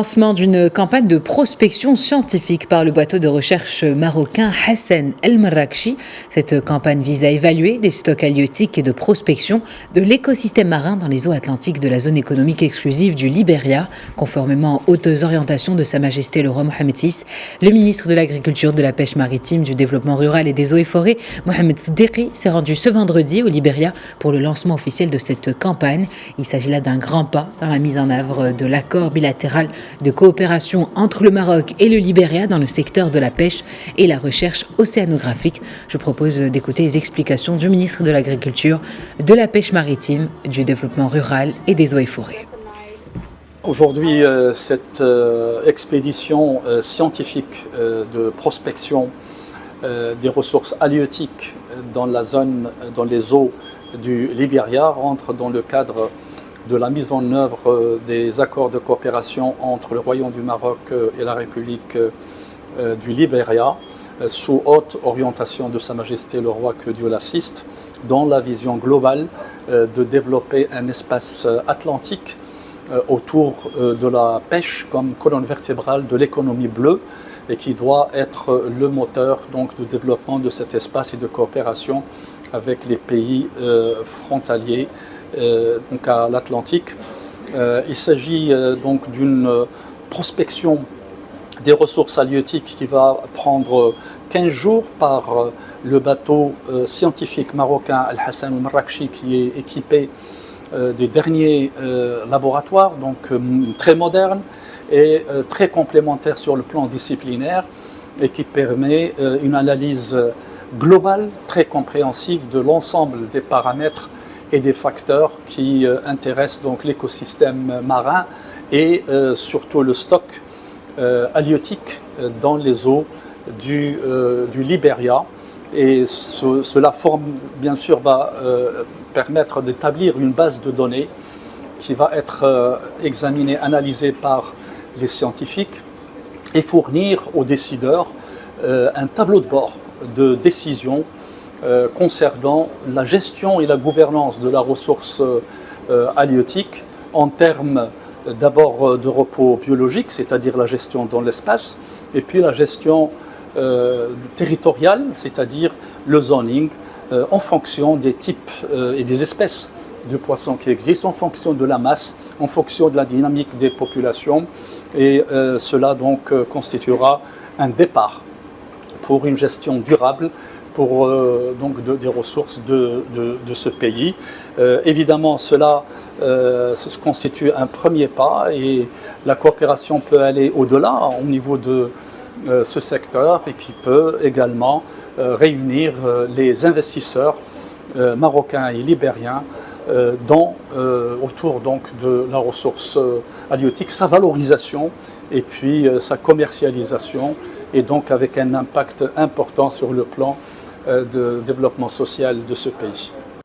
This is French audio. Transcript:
Lancement d'une campagne de prospection scientifique par le bateau de recherche marocain Hassan El Marrakchi. Cette campagne vise à évaluer des stocks halieutiques et de prospection de l'écosystème marin dans les eaux atlantiques de la zone économique exclusive du Libéria, conformément aux hautes orientations de Sa Majesté le roi Mohammed VI. Le ministre de l'Agriculture, de la Pêche maritime, du Développement rural et des eaux et forêts, Mohamed Sdeki, s'est rendu ce vendredi au Libéria pour le lancement officiel de cette campagne. Il s'agit là d'un grand pas dans la mise en œuvre de l'accord bilatéral de coopération entre le Maroc et le Libéria dans le secteur de la pêche et la recherche océanographique. Je propose d'écouter les explications du ministre de l'Agriculture, de la Pêche maritime, du Développement rural et des eaux et forêts. Aujourd'hui, cette expédition scientifique de prospection des ressources halieutiques dans la zone, dans les eaux du Libéria rentre dans le cadre de la mise en œuvre des accords de coopération entre le Royaume du Maroc et la République du Libéria, sous haute orientation de Sa Majesté le Roi, que Dieu l'assiste, dans la vision globale de développer un espace atlantique autour de la pêche comme colonne vertébrale de l'économie bleue, et qui doit être le moteur donc du développement de cet espace et de coopération avec les pays frontaliers donc à l'Atlantique. Il s'agit donc d'une prospection des ressources halieutiques qui va prendre 15 jours par le bateau scientifique marocain Al Hassan El Marrakchi, qui est équipé des derniers laboratoires, donc très modernes et très complémentaires sur le plan disciplinaire, et qui permet une analyse globale, très compréhensive de l'ensemble des paramètres et des facteurs qui intéressent donc l'écosystème marin et surtout le stock halieutique dans les eaux du Libéria. Et cela bien sûr va permettre d'établir une base de données qui va être examinée, analysée par les scientifiques et fournir aux décideurs un tableau de bord de décision concernant la gestion et la gouvernance de la ressource halieutique en termes d'abord de repos biologique, c'est-à-dire la gestion dans l'espace, et puis la gestion territoriale, c'est-à-dire le zoning, en fonction des types et des espèces de poissons qui existent, en fonction de la masse, en fonction de la dynamique des populations, et cela donc constituera un départ pour une gestion durable pour donc des ressources de ce pays. Évidemment, cela constitue un premier pas, et la coopération peut aller au-delà au niveau de ce secteur, et qui peut également réunir les investisseurs marocains et libériens autour donc de la ressource halieutique, sa valorisation et puis sa commercialisation, et donc avec un impact important sur le plan de développement social de ce pays.